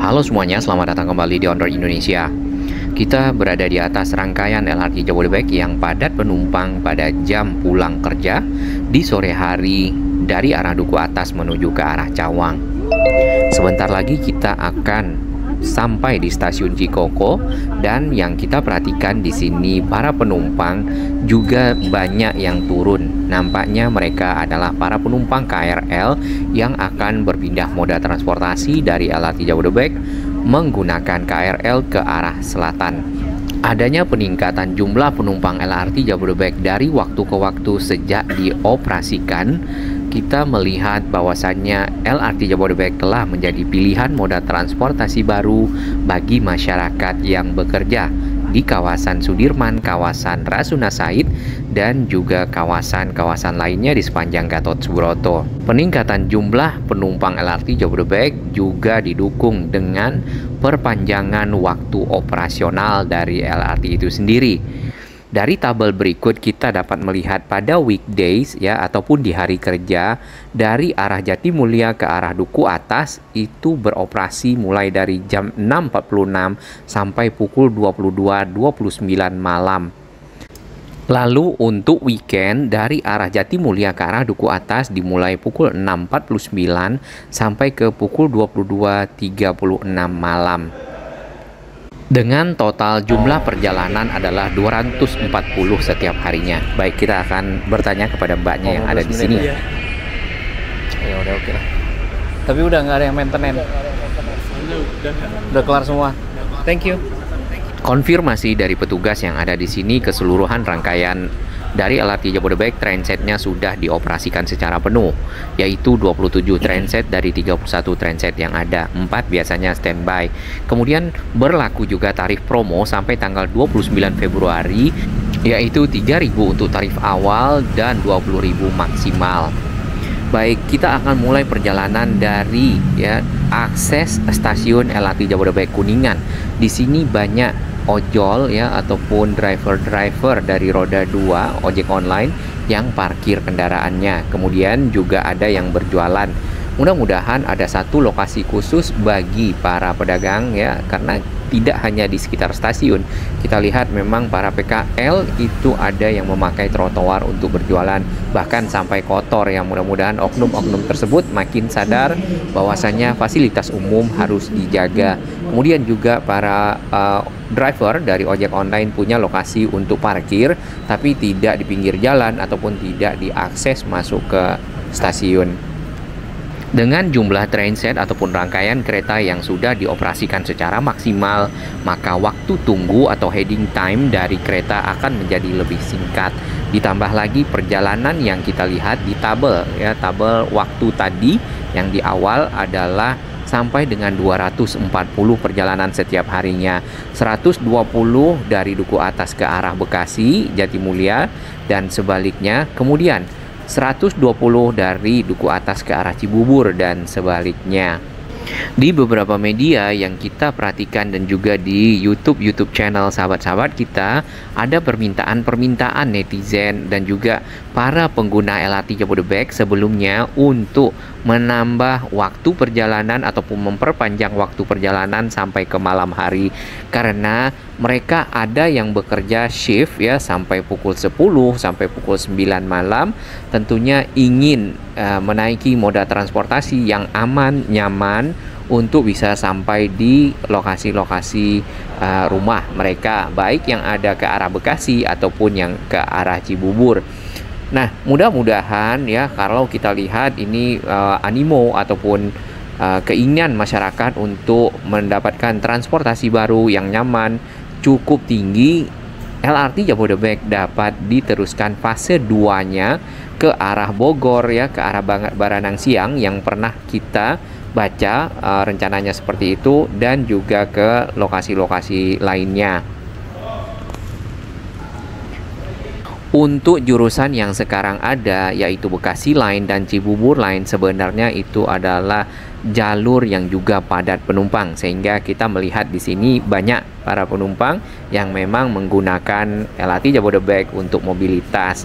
Halo semuanya, selamat datang kembali di On Road Indonesia. Kita berada di atas rangkaian LRT Jabodebek yang padat penumpang pada jam pulang kerja di sore hari dari arah Duku Atas menuju ke arah Cawang. Sebentar lagi kita akan sampai di stasiun Cikoko, dan yang kita perhatikan di sini para penumpang juga banyak yang turun. Nampaknya mereka adalah para penumpang KRL yang akan berpindah moda transportasi dari LRT Jabodebek menggunakan KRL ke arah selatan. Adanya peningkatan jumlah penumpang LRT Jabodebek dari waktu ke waktu sejak dioperasikan, kita melihat bahwasannya LRT Jabodebek telah menjadi pilihan moda transportasi baru bagi masyarakat yang bekerja di kawasan Sudirman, kawasan Rasuna Said, dan juga kawasan-kawasan lainnya di sepanjang Gatot Subroto. Peningkatan jumlah penumpang LRT Jabodebek juga didukung dengan perpanjangan waktu operasional dari LRT itu sendiri. Dari tabel berikut kita dapat melihat pada weekdays ya ataupun di hari kerja dari arah Jatimulya ke arah Duku Atas itu beroperasi mulai dari jam 6.46 sampai pukul 22.29 malam. Lalu untuk weekend dari arah Jatimulya ke arah Duku Atas dimulai pukul 6.49 sampai ke pukul 22.36 malam. Dengan total jumlah perjalanan adalah 240 setiap harinya. Baik, kita akan bertanya kepada mbaknya yang ada di sini. Ya udah, oke lah. Tapi udah nggak ada yang maintenance. Udah kelar semua. Thank you. Konfirmasi dari petugas yang ada di sini, keseluruhan rangkaian dari LRT Jabodebek trainsetnya sudah dioperasikan secara penuh, yaitu 27 trainset dari 31 trainset yang ada, 4 biasanya standby. Kemudian berlaku juga tarif promo sampai tanggal 29 Februari, yaitu 3.000 untuk tarif awal dan 20.000 maksimal. Baik, kita akan mulai perjalanan dari akses stasiun LRT Jabodebek Kuningan. Di sini banyak ojol ataupun driver dari roda 2 ojek online yang parkir kendaraannya. Kemudian juga ada yang berjualan. Mudah-mudahan ada satu lokasi khusus bagi para pedagang karena tidak hanya di sekitar stasiun. Kita lihat memang para PKL itu ada yang memakai trotoar untuk berjualan, bahkan sampai kotor. Mudah-mudahan oknum-oknum tersebut makin sadar bahwasannya fasilitas umum harus dijaga. Kemudian juga para driver dari ojek online punya lokasi untuk parkir, tapi tidak di pinggir jalan ataupun tidak diakses masuk ke stasiun. Dengan jumlah trainset ataupun rangkaian kereta yang sudah dioperasikan secara maksimal, maka waktu tunggu atau heading time dari kereta akan menjadi lebih singkat. Ditambah lagi perjalanan yang kita lihat di tabel tabel waktu tadi yang di awal adalah sampai dengan 240 perjalanan setiap harinya. 120 dari Duku Atas ke arah Bekasi, Jatimulya, dan sebaliknya. Kemudian 120 dari Duku Atas ke arah Cibubur dan sebaliknya. Di beberapa media yang kita perhatikan dan juga di YouTube channel sahabat-sahabat kita, ada permintaan netizen dan juga para pengguna LRT Jabodebek sebelumnya untuk menambah waktu perjalanan ataupun memperpanjang waktu perjalanan sampai ke malam hari, karena mereka ada yang bekerja shift sampai pukul 10 sampai pukul 9 malam, tentunya ingin menaiki moda transportasi yang aman, nyaman untuk bisa sampai di lokasi-lokasi rumah mereka, baik yang ada ke arah Bekasi ataupun yang ke arah Cibubur. Nah, mudah-mudahan kalau kita lihat ini animo ataupun keinginan masyarakat untuk mendapatkan transportasi baru yang nyaman cukup tinggi, LRT Jabodebek dapat diteruskan fase 2-nya ke arah Bogor ke arah Baranang Siang yang pernah kita baca rencananya seperti itu, dan juga ke lokasi-lokasi lainnya. Untuk jurusan yang sekarang ada, yaitu Bekasi Line dan Cibubur Line, sebenarnya itu adalah jalur yang juga padat penumpang, sehingga kita melihat di sini banyak para penumpang yang memang menggunakan LRT Jabodebek untuk mobilitas.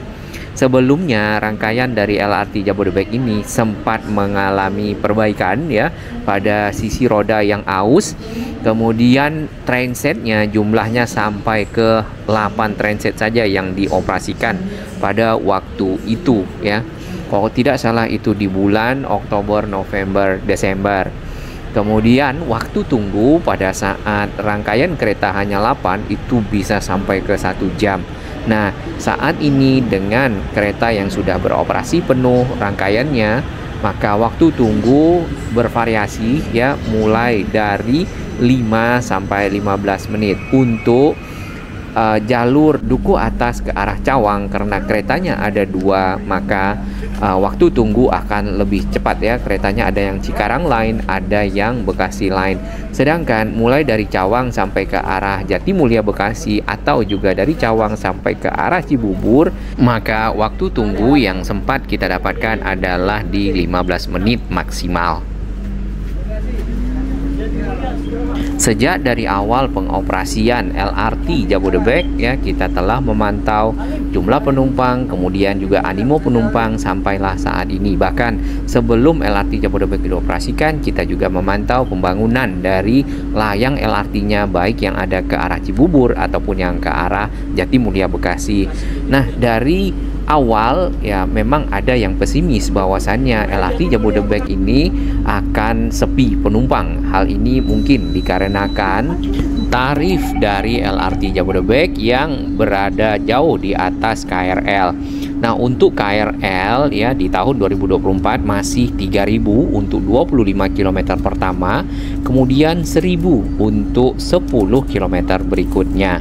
Sebelumnya rangkaian dari LRT Jabodebek ini sempat mengalami perbaikan ya pada sisi roda yang aus. Kemudian trainsetnya jumlahnya sampai ke 8 trainset saja yang dioperasikan pada waktu itu ya. Kalau tidak salah itu di bulan Oktober, November, Desember. Kemudian waktu tunggu pada saat rangkaian kereta hanya 8 itu bisa sampai ke 1 jam. Nah, saat ini dengan kereta yang sudah beroperasi penuh rangkaiannya, maka waktu tunggu bervariasi ya, mulai dari 5 sampai 15 menit untuk jalur Duku Atas ke arah Cawang. Karena keretanya ada 2, maka waktu tunggu akan lebih cepat ya. Keretanya ada yang Cikarang Line, ada yang Bekasi Line. Sedangkan mulai dari Cawang sampai ke arah Jatimulya Bekasi atau juga dari Cawang sampai ke arah Cibubur, maka waktu tunggu yang sempat kita dapatkan adalah di 15 menit maksimal. Sejak dari awal pengoperasian LRT Jabodebek ya, kita telah memantau jumlah penumpang, kemudian juga animo penumpang sampailah saat ini. Bahkan sebelum LRT Jabodebek dioperasikan, kita juga memantau pembangunan dari layang LRT-nya, baik yang ada ke arah Cibubur ataupun yang ke arah Jatimulya Bekasi. Nah, dari awal ya memang ada yang pesimis bahwasannya LRT Jabodebek ini akan sepi penumpang. Hal ini mungkin dikarenakan tarif dari LRT Jabodebek yang berada jauh di atas KRL. Nah, untuk KRL ya di tahun 2024 masih 3.000 untuk 25 km pertama, kemudian 1.000 untuk 10 km berikutnya.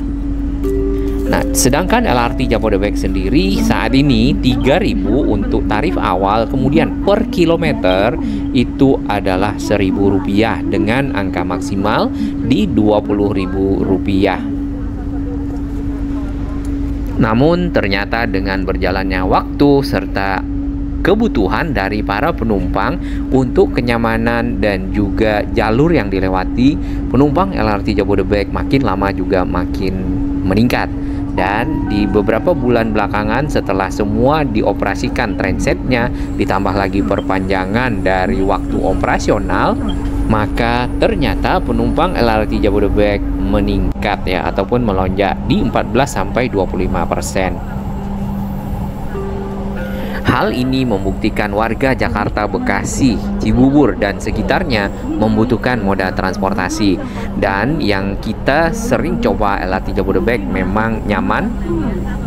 Nah, sedangkan LRT Jabodebek sendiri saat ini 3.000 untuk tarif awal, kemudian per kilometer itu adalah Rp1.000 dengan angka maksimal di Rp20.000. Namun ternyata dengan berjalannya waktu serta kebutuhan dari para penumpang untuk kenyamanan dan juga jalur yang dilewati, penumpang LRT Jabodebek makin lama juga makin meningkat. Dan di beberapa bulan belakangan setelah semua dioperasikan trainsetnya, ditambah lagi perpanjangan dari waktu operasional, maka ternyata penumpang LRT Jabodebek meningkat ya, ataupun melonjak di 14-25%. Hal ini membuktikan warga Jakarta, Bekasi, Cibubur, dan sekitarnya membutuhkan moda transportasi. Dan yang kita sering coba LRT Jabodebek memang nyaman,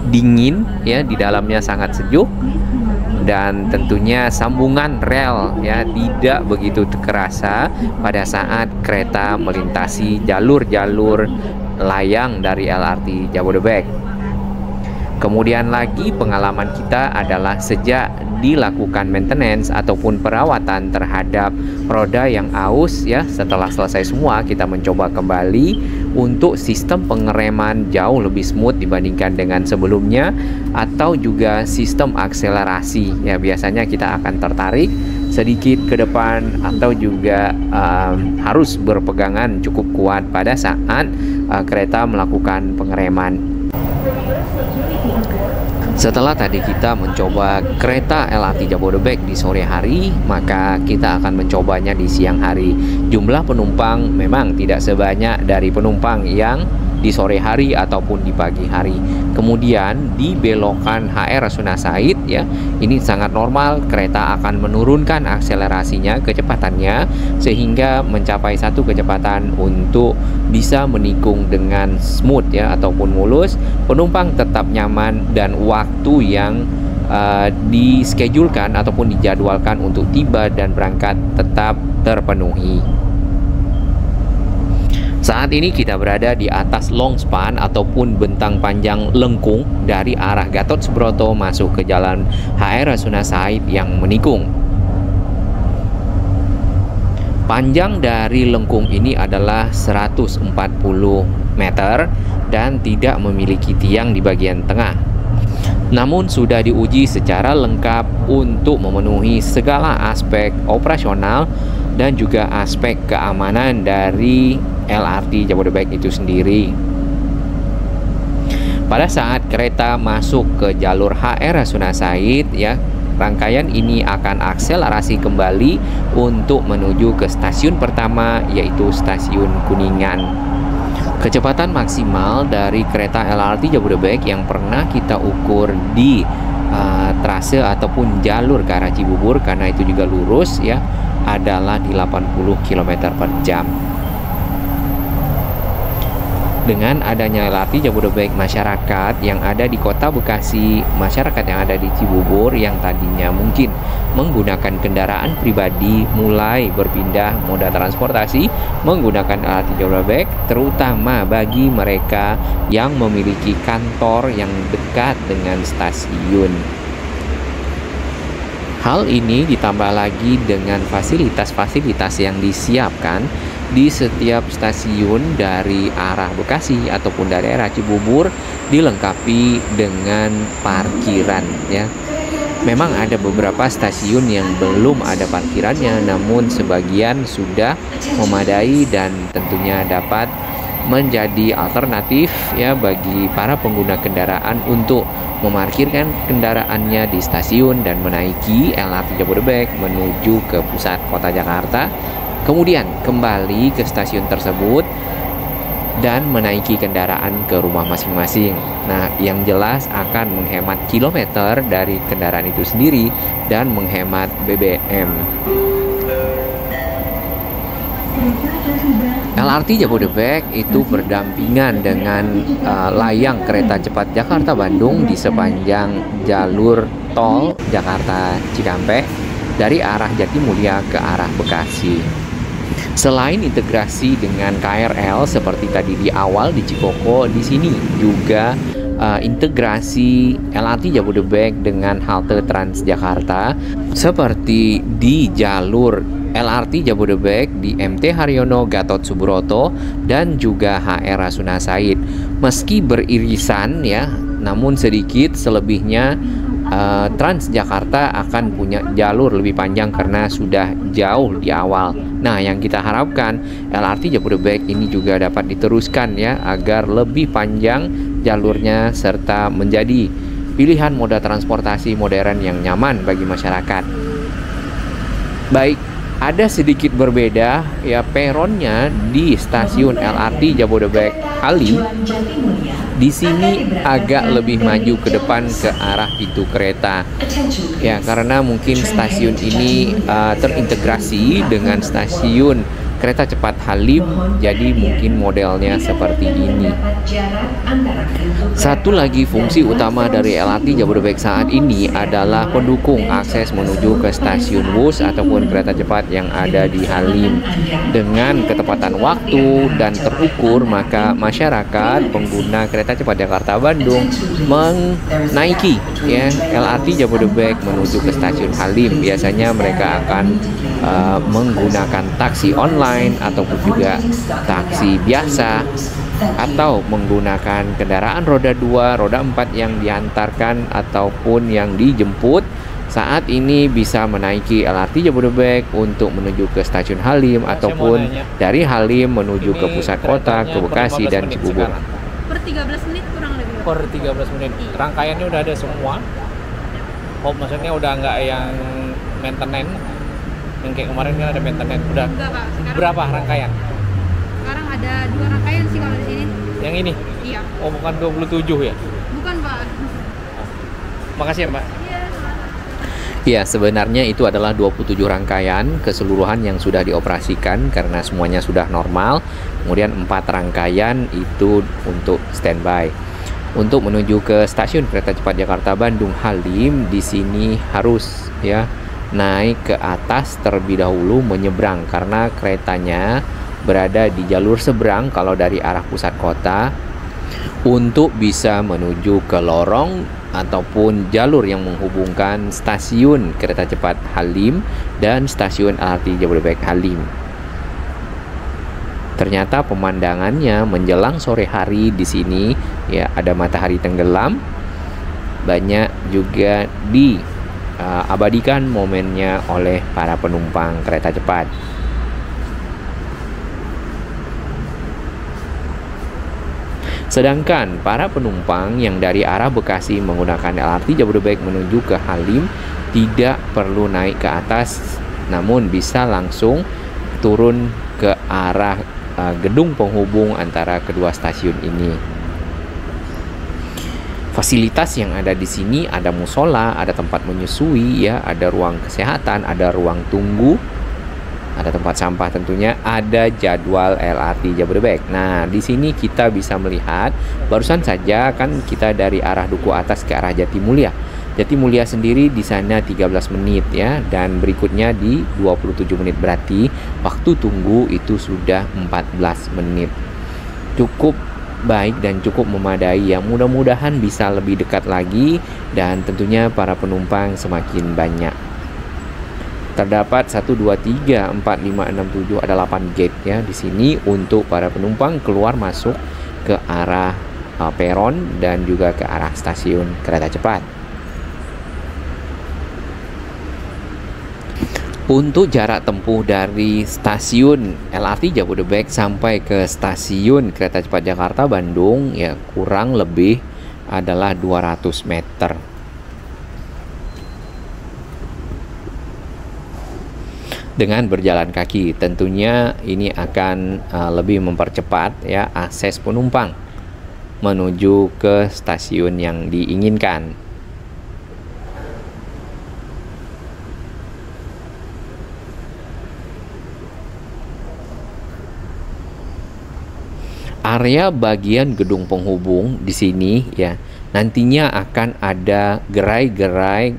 dingin, ya, di dalamnya sangat sejuk, dan tentunya sambungan rel ya tidak begitu terasa pada saat kereta melintasi jalur-jalur layang dari LRT Jabodebek. Kemudian lagi pengalaman kita adalah sejak dilakukan maintenance ataupun perawatan terhadap roda yang aus ya, setelah selesai semua kita mencoba kembali untuk sistem pengereman jauh lebih smooth dibandingkan dengan sebelumnya, atau juga sistem akselerasi ya, biasanya kita akan tertarik sedikit ke depan atau juga harus berpegangan cukup kuat pada saat kereta melakukan pengereman. Setelah tadi kita mencoba kereta LRT Jabodebek di sore hari, maka kita akan mencobanya di siang hari. Jumlah penumpang memang tidak sebanyak dari penumpang yang di sore hari ataupun di pagi hari. Kemudian di belokan HR Rasuna Said ya, ini sangat normal, kereta akan menurunkan akselerasinya, kecepatannya, sehingga mencapai satu kecepatan untuk bisa menikung dengan smooth ya ataupun mulus. Penumpang tetap nyaman dan waktu yang dischedulkan ataupun dijadwalkan untuk tiba dan berangkat tetap terpenuhi. Saat ini kita berada di atas long span ataupun bentang panjang lengkung dari arah Gatot Subroto masuk ke jalan HR Rasuna Said yang menikung. Panjang dari lengkung ini adalah 140 meter dan tidak memiliki tiang di bagian tengah. Namun sudah diuji secara lengkap untuk memenuhi segala aspek operasional dan juga aspek keamanan dari LRT Jabodebek itu sendiri. Pada saat kereta masuk ke jalur HR Rasuna Said, ya, rangkaian ini akan akselerasi kembali untuk menuju ke stasiun pertama, yaitu stasiun Kuningan. Kecepatan maksimal dari kereta LRT Jabodebek yang pernah kita ukur di trase ataupun jalur ke arah Cibubur, karena itu juga lurus, ya, adalah di 80 km per jam. Dengan adanya LRT Jabodebek, masyarakat yang ada di Kota Bekasi, masyarakat yang ada di Cibubur yang tadinya mungkin menggunakan kendaraan pribadi mulai berpindah moda transportasi menggunakan LRT Jabodebek, terutama bagi mereka yang memiliki kantor yang dekat dengan stasiun. Hal ini ditambah lagi dengan fasilitas-fasilitas yang disiapkan di setiap stasiun dari arah Bekasi ataupun dari arah Cibubur, dilengkapi dengan parkiran, ya. Memang ada beberapa stasiun yang belum ada parkirannya, namun sebagian sudah memadai dan tentunya dapat menjadi alternatif, ya, bagi para pengguna kendaraan untuk memarkirkan kendaraannya di stasiun dan menaiki LRT Jabodebek menuju ke pusat kota Jakarta, kemudian kembali ke stasiun tersebut dan menaiki kendaraan ke rumah masing-masing. Nah, yang jelas akan menghemat kilometer dari kendaraan itu sendiri dan menghemat BBM. LRT Jabodebek itu berdampingan dengan layang kereta cepat Jakarta-Bandung di sepanjang jalur tol Jakarta Cikampek dari arah Jatimulya ke arah Bekasi. Selain integrasi dengan KRL seperti tadi di awal di Cikoko, di sini juga integrasi LRT Jabodebek dengan halte Transjakarta seperti di jalur LRT Jabodebek di MT Haryono Gatot Subroto dan juga HR Rasuna Said. Meski beririsan, ya, namun sedikit selebihnya Transjakarta akan punya jalur lebih panjang karena sudah jauh di awal. Nah, yang kita harapkan LRT Jabodebek ini juga dapat diteruskan, ya, agar lebih panjang jalurnya serta menjadi pilihan moda transportasi modern yang nyaman bagi masyarakat. Baik, ada sedikit berbeda, ya, peronnya di stasiun LRT Jabodebek Halim. Di sini agak lebih maju ke depan ke arah pintu kereta, ya, karena mungkin stasiun ini terintegrasi dengan stasiun kereta cepat Halim, jadi mungkin modelnya seperti ini. Satu lagi fungsi utama dari LRT Jabodebek saat ini adalah pendukung akses menuju ke stasiun bus ataupun kereta cepat yang ada di Halim. Dengan ketepatan waktu dan terukur, maka masyarakat pengguna kereta cepat Jakarta-Bandung menaiki, ya, LRT Jabodebek menuju ke stasiun Halim. Biasanya mereka akan menggunakan taksi online ataupun juga taksi biasa, atau menggunakan kendaraan roda 2, roda 4 yang diantarkan ataupun yang dijemput. Saat ini bisa menaiki LRT Jabodebek untuk menuju ke stasiun Halim ataupun dari Halim menuju ke pusat kota, ke Bekasi dan Cibubur. Per 13 menit kurang lebih. Per 13 menit. Rangkaiannya udah ada semua. Oh, maksudnya udah nggak yang maintenance. Yang kayak kemarin kan ada maintenance. Udah. Enggak, Pak. Sekarang Berapa rangkaian? Sekarang ada 2 rangkaian sih kalau di sini. Yang ini? Iya. Oh, bukan 27 ya? Bukan, Pak. Makasih ya, Mbak. Ya, sebenarnya itu adalah 27 rangkaian keseluruhan yang sudah dioperasikan karena semuanya sudah normal. Kemudian 4 rangkaian itu untuk standby. Untuk menuju ke stasiun kereta cepat Jakarta-Bandung Halim, di sini harus, ya, naik ke atas terlebih dahulu menyeberang karena keretanya berada di jalur seberang kalau dari arah pusat kota untuk bisa menuju ke lorong ataupun jalur yang menghubungkan stasiun kereta cepat Halim dan stasiun LRT Jabodebek Halim. Ternyata pemandangannya menjelang sore hari di sini, ya, ada matahari tenggelam, banyak juga diabadikan momennya oleh para penumpang kereta cepat. Sedangkan para penumpang yang dari arah Bekasi menggunakan LRT Jabodebek menuju ke Halim tidak perlu naik ke atas, namun bisa langsung turun ke arah gedung penghubung antara kedua stasiun ini. Fasilitas yang ada di sini ada musola, ada tempat menyusui, ya, ada ruang kesehatan, ada ruang tunggu, ada tempat sampah tentunya, ada jadwal LRT Jabodebek. Nah, di sini kita bisa melihat barusan saja kan kita dari arah Duku Atas ke arah Jatimulya. Jatimulya sendiri di sana 13 menit ya, dan berikutnya di 27 menit, berarti waktu tunggu itu sudah 14 menit. Cukup baik dan cukup memadai ya. Mudah-mudahan bisa lebih dekat lagi dan tentunya para penumpang semakin banyak. Terdapat 1 2 3 4 5 6 7 ada 8 gate ya di sini untuk para penumpang keluar masuk ke arah peron dan juga ke arah stasiun kereta cepat. Untuk jarak tempuh dari stasiun LRT Jabodebek sampai ke stasiun kereta cepat Jakarta Bandung ya kurang lebih adalah 200 meter. Dengan berjalan kaki tentunya ini akan lebih mempercepat ya akses penumpang menuju ke stasiun yang diinginkan. Area bagian gedung penghubung di sini ya nantinya akan ada gerai-gerai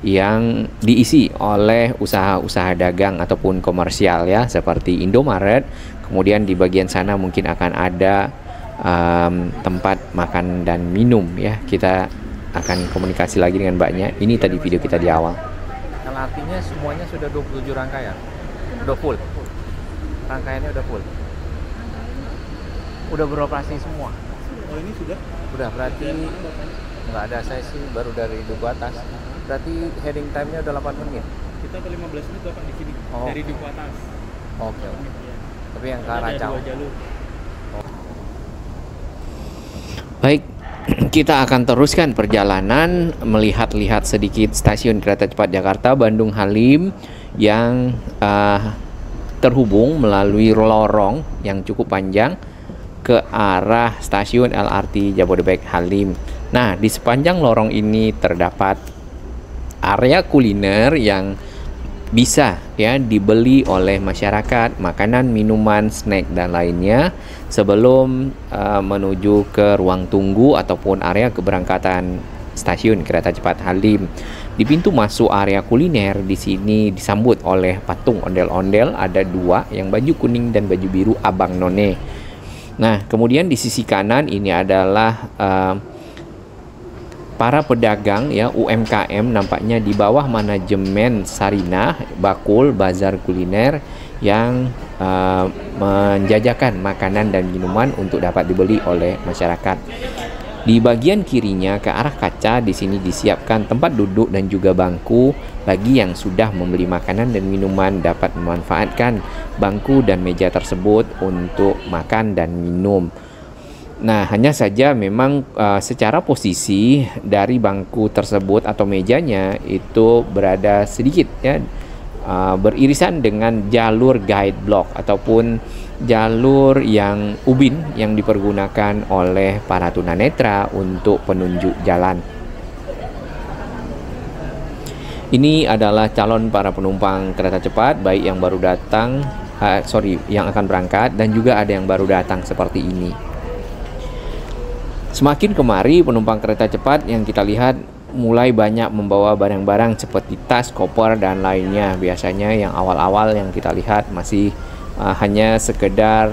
yang diisi oleh usaha-usaha dagang ataupun komersial ya seperti Indomaret. Kemudian di bagian sana mungkin akan ada tempat makan dan minum ya. Kita akan komunikasi lagi dengan mbaknya. Ini tadi video kita di awal. LRT-nya semuanya sudah 27 rangkaian. Udah full. Rangkaiannya udah full. Udah beroperasi semua. Oh, ini sudah? Udah, berarti nggak ada, saya sih baru dari Duku Atas. Berarti heading time-nya udah 8 menit. Kita ke 15 menit Bapak di sini. Oh. Dari Duku Atas. Oke. Ya. Tapi yang ke arah Ada Cawang. 2 jalur. Baik, kita akan teruskan perjalanan melihat-lihat sedikit stasiun kereta cepat Jakarta Bandung Halim yang terhubung melalui lorong yang cukup panjang ke arah stasiun LRT Jabodebek Halim. Nah, di sepanjang lorong ini terdapat area kuliner yang bisa ya dibeli oleh masyarakat, makanan, minuman, snack dan lainnya sebelum menuju ke ruang tunggu ataupun area keberangkatan stasiun kereta cepat Halim. Di pintu masuk area kuliner di sini disambut oleh patung ondel-ondel, ada 2 yang baju kuning dan baju biru Abang None. Nah, kemudian di sisi kanan ini adalah para pedagang ya UMKM nampaknya di bawah manajemen Sarinah Bakul Bazar Kuliner yang menjajakan makanan dan minuman untuk dapat dibeli oleh masyarakat. Di bagian kirinya ke arah kaca di sini disiapkan tempat duduk dan juga bangku bagi yang sudah membeli makanan dan minuman dapat memanfaatkan bangku dan meja tersebut untuk makan dan minum. Nah, hanya saja memang secara posisi dari bangku tersebut atau mejanya itu berada sedikit ya beririsan dengan jalur guide block ataupun jalur yang ubin yang dipergunakan oleh para tunanetra untuk penunjuk jalan. Ini adalah calon para penumpang kereta cepat baik yang baru datang, yang akan berangkat dan juga ada yang baru datang seperti ini. Semakin kemari penumpang kereta cepat yang kita lihat mulai banyak membawa barang-barang seperti tas, koper dan lainnya. Biasanya yang awal-awal yang kita lihat masih hanya sekedar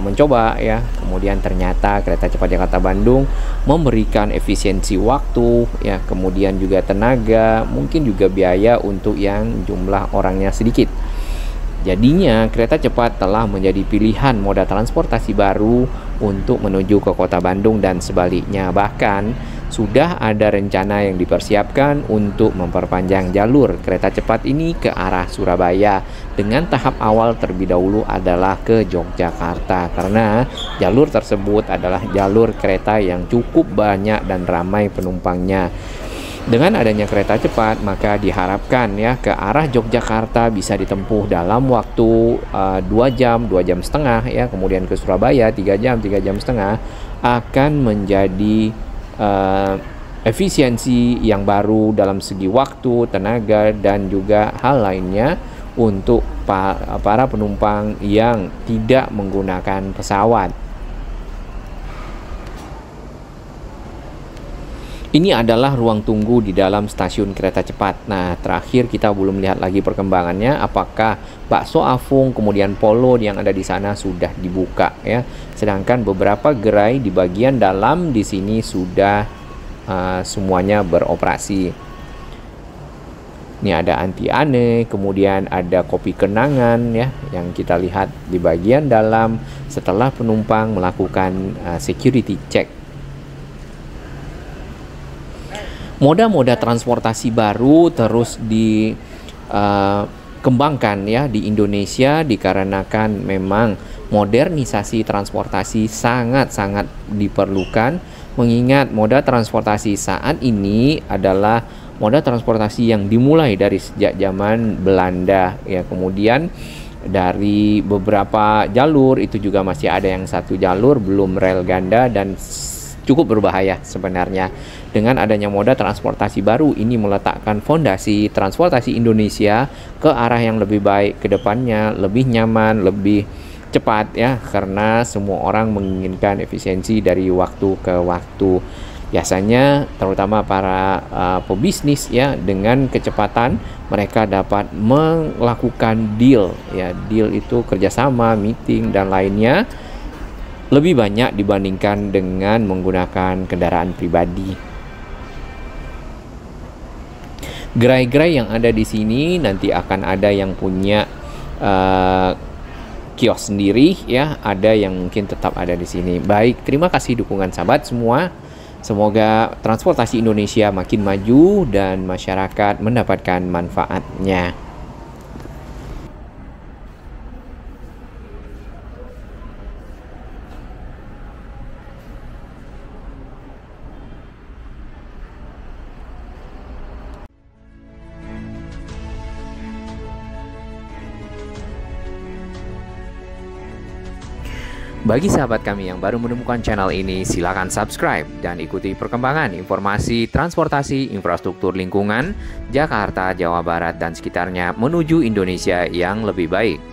mencoba ya. Kemudian ternyata kereta cepat Jakarta Bandung memberikan efisiensi waktu ya, kemudian juga tenaga, mungkin juga biaya untuk yang jumlah orangnya sedikit. Jadinya, kereta cepat telah menjadi pilihan moda transportasi baru untuk menuju ke kota Bandung dan sebaliknya. Bahkan, sudah ada rencana yang dipersiapkan untuk memperpanjang jalur kereta cepat ini ke arah Surabaya dengan tahap awal terlebih dahulu adalah ke Yogyakarta, karena jalur tersebut adalah jalur kereta yang cukup banyak dan ramai penumpangnya. Dengan adanya kereta cepat, maka diharapkan ya ke arah Yogyakarta bisa ditempuh dalam waktu 2 jam, 2 jam setengah ya. Kemudian ke Surabaya 3 jam, 3 jam setengah, akan menjadi efisiensi yang baru dalam segi waktu, tenaga, dan juga hal lainnya untuk para penumpang yang tidak menggunakan pesawat. Ini adalah ruang tunggu di dalam stasiun kereta cepat. Nah, terakhir kita belum lihat lagi perkembangannya, apakah bakso Afung kemudian Polo yang ada di sana sudah dibuka ya. Sedangkan beberapa gerai di bagian dalam di sini sudah semuanya beroperasi. Ini ada Antiane, kemudian ada Kopi Kenangan ya yang kita lihat di bagian dalam setelah penumpang melakukan security check. Moda-moda transportasi baru terus dikembangkan ya di Indonesia dikarenakan memang modernisasi transportasi sangat-sangat diperlukan, mengingat moda transportasi saat ini adalah moda transportasi yang dimulai dari sejak zaman Belanda ya, kemudian dari beberapa jalur itu juga masih ada yang satu jalur belum rel ganda dan cukup berbahaya sebenarnya. Dengan adanya moda transportasi baru ini meletakkan fondasi transportasi Indonesia ke arah yang lebih baik ke depannya, lebih nyaman, lebih cepat ya, karena semua orang menginginkan efisiensi dari waktu ke waktu. Biasanya terutama para pebisnis ya, dengan kecepatan mereka dapat melakukan deal ya. Deal itu kerjasama, meeting dan lainnya lebih banyak dibandingkan dengan menggunakan kendaraan pribadi. Gerai-gerai yang ada di sini nanti akan ada yang punya kios sendiri ya, ada yang mungkin tetap ada di sini. Baik, terima kasih dukungan sahabat semua. Semoga transportasi Indonesia makin maju dan masyarakat mendapatkan manfaatnya. Bagi sahabat kami yang baru menemukan channel ini, silakan subscribe dan ikuti perkembangan informasi transportasi, infrastruktur lingkungan, Jakarta, Jawa Barat, dan sekitarnya menuju Indonesia yang lebih baik.